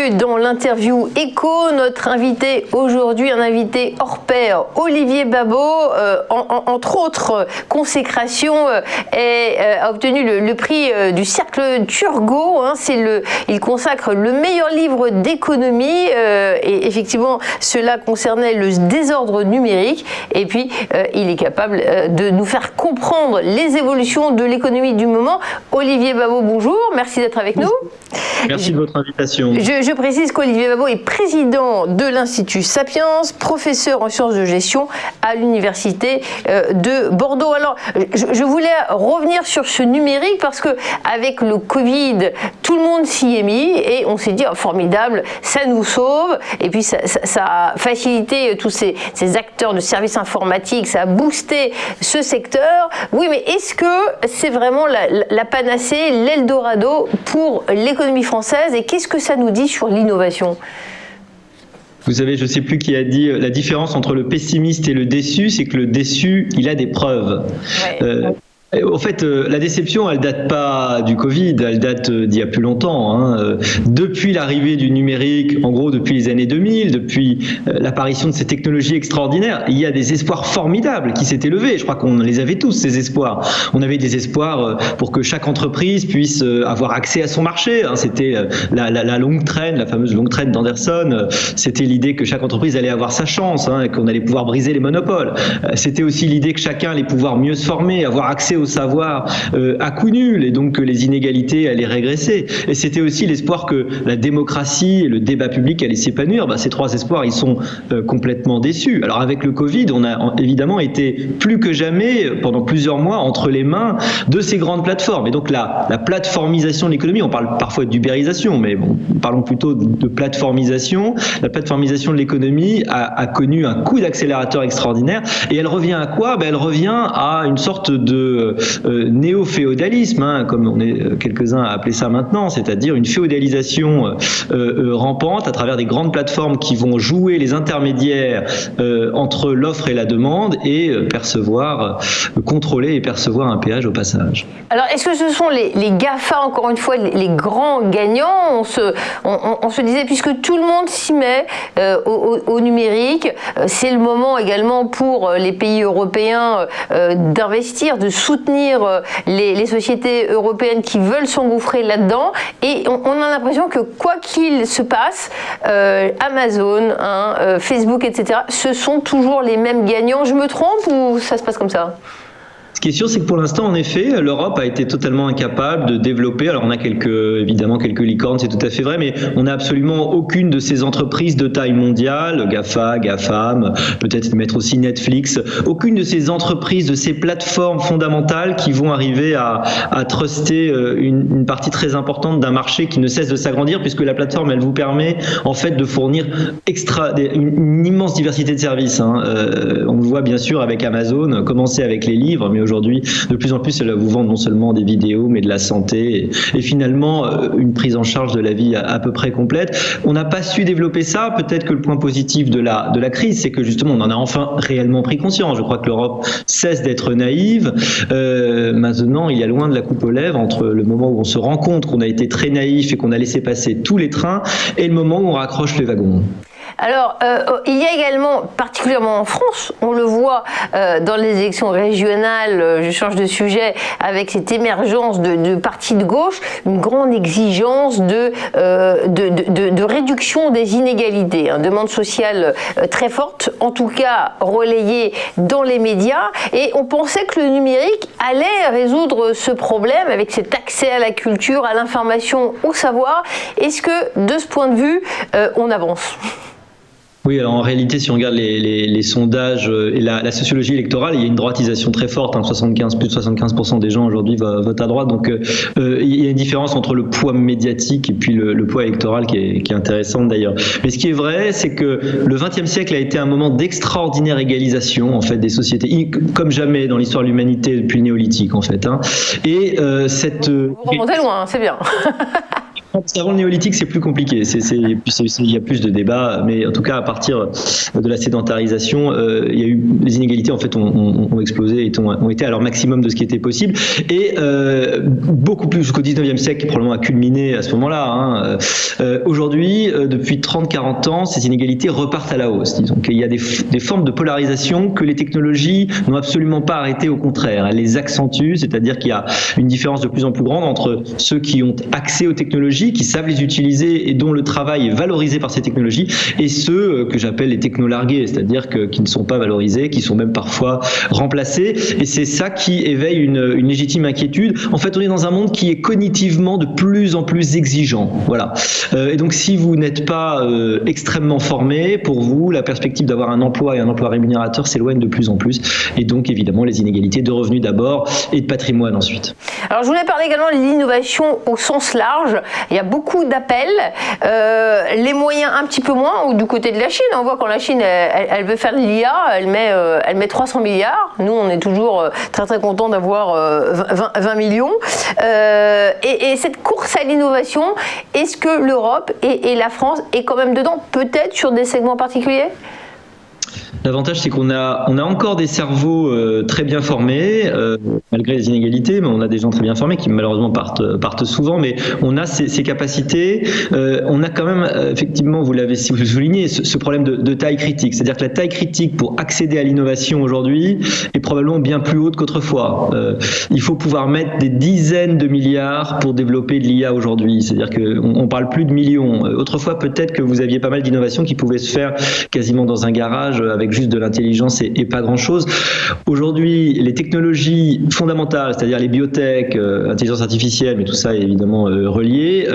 bienvenue dans l'interview Écho. Notre invité aujourd'hui, un invité hors pair, Olivier Babot, entre autres consécrations, a obtenu le prix du Cercle Turgot. Il consacre le meilleur livre d'économie et effectivement cela concernait le désordre numérique. Et puis il est capable de nous faire comprendre les évolutions de l'économie du moment. Olivier Babot, bonjour, merci d'être avec nous. Merci de votre invitation. Je précise qu'Olivier Babot est président de l'Institut Sapiens, professeur en sciences de gestion à l'Université de Bordeaux. Alors, je voulais revenir sur ce numérique parce que avec le Covid, tout le monde s'y est mis et on s'est dit oh, formidable, ça nous sauve. Et puis ça a facilité tous ces acteurs de services informatiques, ça a boosté ce secteur. Oui, mais est-ce que c'est vraiment la panacée, l'Eldorado pour l'économie française et qu'est-ce que ça nous dit sur l'innovation ? Vous savez, je ne sais plus qui a dit la différence entre le pessimiste et le déçu, c'est que le déçu, il a des preuves. Ouais. En fait, la déception, elle date pas du Covid, elle date d'il y a plus longtemps. Depuis l'arrivée du numérique, en gros depuis les années 2000, depuis l'apparition de ces technologies extraordinaires, il y a des espoirs formidables qui s'étaient levés. Je crois qu'on les avait tous, ces espoirs. On avait des espoirs pour que chaque entreprise puisse avoir accès à son marché. C'était la longue traîne, la fameuse longue traîne d'Anderson. C'était l'idée que chaque entreprise allait avoir sa chance, qu'on allait pouvoir briser les monopoles. C'était aussi l'idée que chacun allait pouvoir mieux se former, avoir accès au savoir à coût nul et donc que les inégalités allaient régresser. Et c'était aussi l'espoir que la démocratie et le débat public allaient s'épanouir. Ces trois espoirs, ils sont complètement déçus. Alors avec le Covid, on a évidemment été plus que jamais pendant plusieurs mois entre les mains de ces grandes plateformes. Et donc la plateformisation de l'économie, on parle parfois d'ubérisation, mais bon, parlons plutôt de plateformisation. La plateformisation de l'économie a connu un coup d'accélérateur extraordinaire et elle revient à quoi ? Elle revient à une sorte de néo-féodalisme, comme on est quelques-uns à appeler ça maintenant, c'est-à-dire une féodalisation rampante à travers des grandes plateformes qui vont jouer les intermédiaires entre l'offre et la demande et contrôler et percevoir un péage au passage. Alors, est-ce que ce sont les GAFA, encore une fois, les grands gagnants ? On se disait, puisque tout le monde s'y met au numérique, c'est le moment également pour les pays européens d'investir, de soutenir les sociétés européennes qui veulent s'engouffrer là-dedans. Et on a l'impression que quoi qu'il se passe, Amazon, Facebook, etc., ce sont toujours les mêmes gagnants. Je me trompe ou ça se passe comme ça ? Ce qui est sûr, c'est que pour l'instant, en effet, l'Europe a été totalement incapable de développer. Alors, on a évidemment quelques licornes, c'est tout à fait vrai, mais on n'a absolument aucune de ces entreprises de taille mondiale, GAFA, GAFAM, peut-être mettre aussi Netflix, aucune de ces entreprises, de ces plateformes fondamentales qui vont arriver à truster une partie très importante d'un marché qui ne cesse de s'agrandir, puisque la plateforme, elle vous permet en fait de fournir une immense diversité de services. On le voit bien sûr avec Amazon, commencer avec les livres, mais aujourd'hui, de plus en plus, elle va vous vendre non seulement des vidéos, mais de la santé et finalement une prise en charge de la vie à peu près complète. On n'a pas su développer ça. Peut-être que le point positif de la crise, c'est que justement, on en a enfin réellement pris conscience. Je crois que l'Europe cesse d'être naïve. Maintenant, il y a loin de la coupe aux lèvres entre le moment où on se rend compte qu'on a été très naïf et qu'on a laissé passer tous les trains et le moment où on raccroche les wagons. Alors, il y a également, particulièrement en France, on le voit dans les élections régionales, je change de sujet, avec cette émergence de partis de gauche, une grande exigence de réduction des inégalités, une demande sociale très forte, en tout cas relayée dans les médias, et on pensait que le numérique allait résoudre ce problème avec cet accès à la culture, à l'information, au savoir. Est-ce que, de ce point de vue, on avance ? Oui, alors en réalité, si on regarde les sondages et la sociologie électorale, il y a une droitisation très forte. Plus de 75% des gens aujourd'hui votent à droite. Donc, il y a une différence entre le poids médiatique et puis le poids électoral qui est intéressante d'ailleurs. Mais ce qui est vrai, c'est que le XXe siècle a été un moment d'extraordinaire égalisation en fait des sociétés, comme jamais dans l'histoire de l'humanité depuis le néolithique en fait. Et cette vous remontez loin, c'est bien. Avant le néolithique, c'est plus compliqué. Il y a plus de débats, mais en tout cas, à partir de la sédentarisation, il y a eu les inégalités en fait ont explosé et ont été à leur maximum de ce qui était possible. Et beaucoup plus jusqu'au 19e siècle, qui probablement a culminé à ce moment-là. Aujourd'hui, depuis 30-40 ans, ces inégalités repartent à la hausse. Disons qu'il y a des formes de polarisation que les technologies n'ont absolument pas arrêtées, au contraire. Elles les accentuent, c'est-à-dire qu'il y a une différence de plus en plus grande entre ceux qui ont accès aux technologies, qui savent les utiliser et dont le travail est valorisé par ces technologies, et ceux que j'appelle les techno-largués, c'est-à-dire qui ne sont pas valorisés, qui sont même parfois remplacés. Et c'est ça qui éveille une légitime inquiétude. En fait, on est dans un monde qui est cognitivement de plus en plus exigeant. Voilà. Et donc, si vous n'êtes pas extrêmement formé, pour vous, la perspective d'avoir un emploi et un emploi rémunérateur s'éloigne de plus en plus. Et donc, évidemment, les inégalités de revenus d'abord et de patrimoine ensuite. Alors, je voulais parler également de l'innovation au sens large. Il y a beaucoup d'appels, les moyens un petit peu moins, ou du côté de la Chine. On voit quand la Chine, elle veut faire de l'IA, elle met 300 milliards. Nous, on est toujours très très contents d'avoir 20 millions. Et cette course à l'innovation, est-ce que l'Europe et la France est quand même dedans, peut-être sur des segments particuliers ? L'avantage, c'est qu'on a encore des cerveaux très bien formés, malgré les inégalités, mais on a des gens très bien formés qui malheureusement partent souvent, mais on a ces capacités. On a quand même, effectivement, vous l'avez souligné, ce problème de taille critique. C'est-à-dire que la taille critique pour accéder à l'innovation aujourd'hui est probablement bien plus haute qu'autrefois. Il faut pouvoir mettre des dizaines de milliards pour développer de l'IA aujourd'hui. C'est-à-dire qu'on parle plus de millions. Autrefois, peut-être que vous aviez pas mal d'innovations qui pouvaient se faire quasiment dans un garage avec juste de l'intelligence et pas grand-chose. Aujourd'hui, les technologies fondamentales, c'est-à-dire les biotech, intelligence artificielle, mais tout ça est évidemment relié,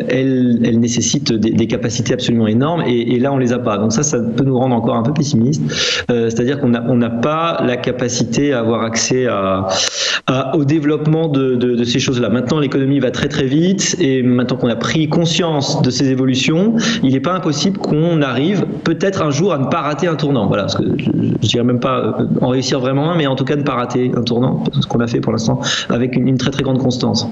elles nécessitent des capacités absolument énormes et là, on les a pas. Donc ça peut nous rendre encore un peu pessimistes. C'est-à-dire qu'on n'a pas la capacité à avoir accès au développement de ces choses-là. Maintenant, l'économie va très très vite et maintenant qu'on a pris conscience de ces évolutions, il n'est pas impossible qu'on arrive peut-être un jour à ne pas rater un tournant. Voilà, parce que je ne dirais même pas en réussir vraiment un, mais en tout cas ne pas rater un tournant, ce qu'on a fait pour l'instant avec une très très grande constance.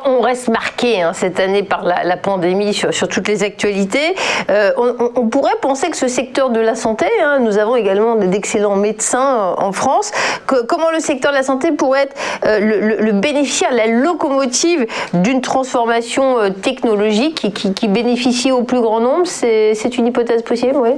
On reste marqué cette année par la pandémie sur toutes les actualités. On pourrait penser que ce secteur de la santé, nous avons également d'excellents médecins en France, comment le secteur de la santé pourrait être le bénéficiaire, la locomotive d'une transformation technologique qui bénéficie au plus grand nombre, c'est une hypothèse possible, oui ?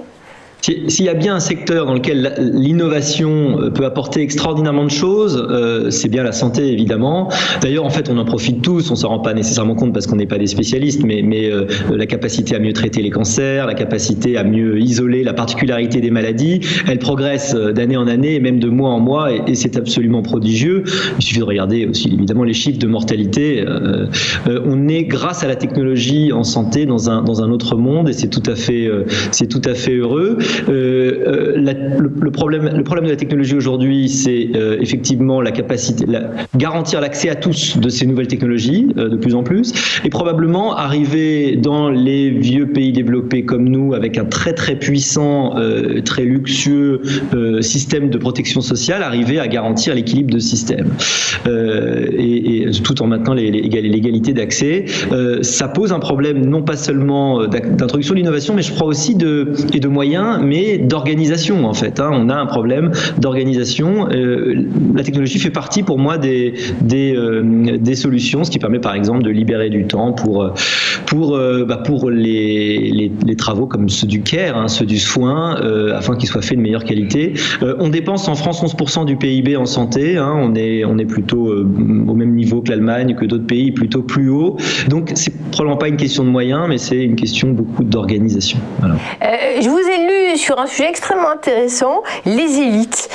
S'il y a bien un secteur dans lequel l'innovation peut apporter extraordinairement de choses, c'est bien la santé, évidemment. D'ailleurs, en fait, on en profite tous, on s'en rend pas nécessairement compte parce qu'on n'est pas des spécialistes, mais la capacité à mieux traiter les cancers, la capacité à mieux isoler la particularité des maladies, elle progresse d'année en année et même de mois en mois, et c'est absolument prodigieux. Il suffit de regarder aussi, évidemment, les chiffres de mortalité. On est, grâce à la technologie en santé, dans un autre monde, et c'est tout à fait heureux. Le problème de la technologie aujourd'hui, c'est effectivement la capacité, garantir l'accès à tous de ces nouvelles technologies de plus en plus, et probablement arriver dans les vieux pays développés comme nous avec un très très puissant, très luxueux système de protection sociale, arriver à garantir l'équilibre de ce système et tout en maintenant l'égalité d'accès. Ça pose un problème non pas seulement d'introduction de l'innovation, mais je crois aussi de moyens, mais d'organisation en fait. On a un problème d'organisation. La technologie fait partie pour moi des solutions, ce qui permet par exemple de libérer du temps pour les travaux comme ceux du care, ceux du soin, afin qu'ils soient faits de meilleure qualité. On dépense en France 11% du PIB en santé. On est plutôt au même niveau que l'Allemagne, que d'autres pays, plutôt plus haut. Donc c'est probablement pas une question de moyens, mais c'est une question beaucoup d'organisation. Voilà. Je vous ai lu sur un sujet extrêmement intéressant, les élites.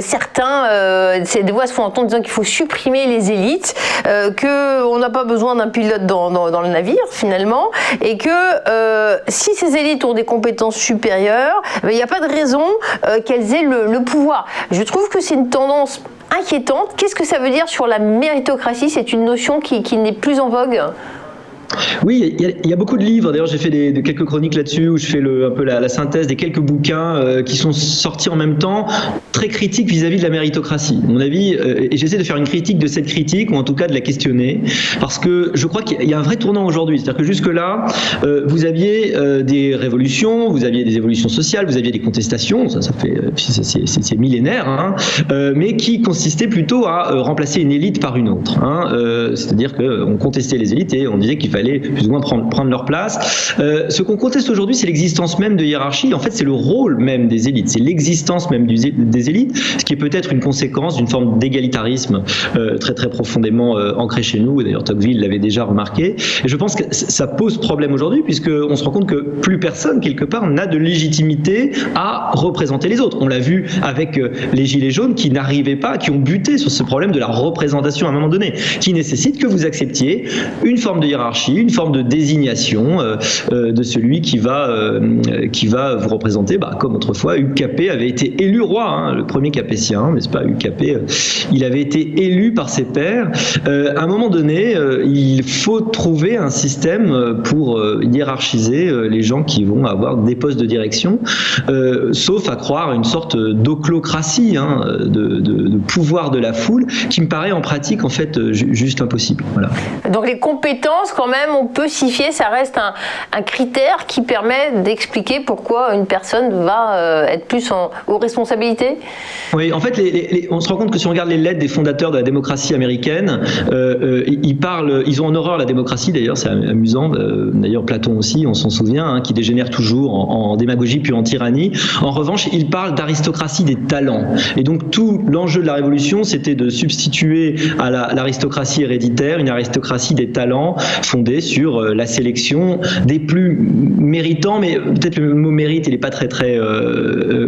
Certains, des voix se font entendre disant qu'il faut supprimer les élites, qu'on n'a pas besoin d'un pilote dans le navire finalement, et que si ces élites ont des compétences supérieures, il n'y a pas de raison qu'elles aient le pouvoir. Je trouve que c'est une tendance inquiétante. Qu'est-ce que ça veut dire sur la méritocratie ? C'est une notion qui n'est plus en vogue ? Oui, il y a beaucoup de livres. D'ailleurs, j'ai fait quelques chroniques là-dessus où je fais un peu la synthèse des quelques bouquins qui sont sortis en même temps, très critiques vis-à-vis de la méritocratie. À mon avis, et j'essaie de faire une critique de cette critique, ou en tout cas de la questionner, parce que je crois qu'il y a un vrai tournant aujourd'hui. C'est-à-dire que jusque-là, vous aviez des révolutions, vous aviez des évolutions sociales, vous aviez des contestations, c'est millénaire, hein, mais qui consistaient plutôt à remplacer une élite par une autre. C'est-à-dire qu'on contestait les élites et on disait qu'il fallait plus ou moins prendre leur place. Ce qu'on conteste aujourd'hui, c'est l'existence même de hiérarchie. En fait, c'est le rôle même des élites, c'est l'existence même des élites, ce qui est peut-être une conséquence d'une forme d'égalitarisme très très profondément ancré chez nous. Et d'ailleurs, Tocqueville l'avait déjà remarqué. Et je pense que ça pose problème aujourd'hui, puisqu'on se rend compte que plus personne, quelque part, n'a de légitimité à représenter les autres. On l'a vu avec les Gilets jaunes qui n'arrivaient pas, qui ont buté sur ce problème de la représentation à un moment donné, qui nécessite que vous acceptiez une forme de hiérarchie, une forme de désignation de celui qui va vous représenter, comme autrefois Hugues Capet avait été élu roi, le premier capétien, n'est-ce pas, Hugues Capet, il avait été élu par ses pairs. À un moment donné, il faut trouver un système pour hiérarchiser les gens qui vont avoir des postes de direction, sauf à croire une sorte d'oclocratie, de pouvoir de la foule, qui me paraît en pratique en fait juste impossible. Voilà. Donc les compétences, quand même, on peut s'y fier, ça reste un critère qui permet d'expliquer pourquoi une personne va être plus aux responsabilités. Oui, en fait, on se rend compte que si on regarde les lettres des fondateurs de la démocratie américaine, ils ont en horreur la démocratie, d'ailleurs, c'est amusant, d'ailleurs Platon aussi, on s'en souvient, qui dégénère toujours en démagogie puis en tyrannie. En revanche, ils parlent d'aristocratie des talents. Et donc tout l'enjeu de la Révolution, c'était de substituer à l'aristocratie héréditaire une aristocratie des talents fondée sur la sélection des plus méritants, mais peut-être le mot mérite, il n'est pas très très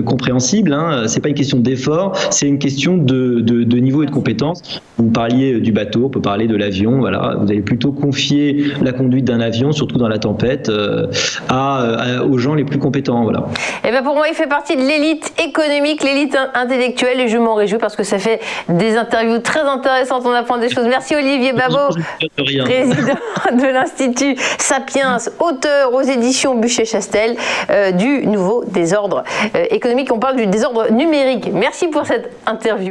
compréhensible. C'est pas une question d'effort, c'est une question de niveau et de compétence. Vous parliez du bateau, on peut parler de l'avion. Voilà, vous allez plutôt confier la conduite d'un avion, surtout dans la tempête, aux gens les plus compétents. Voilà. Et ben pour moi, il fait partie de l'élite économique, l'élite intellectuelle, et je m'en réjouis parce que ça fait des interviews très intéressantes. On apprend des choses. Merci Olivier Babot, président de l'Institut Sapiens, auteur aux éditions Buchet-Chastel du nouveau désordre économique. On parle du désordre numérique. Merci pour cette interview.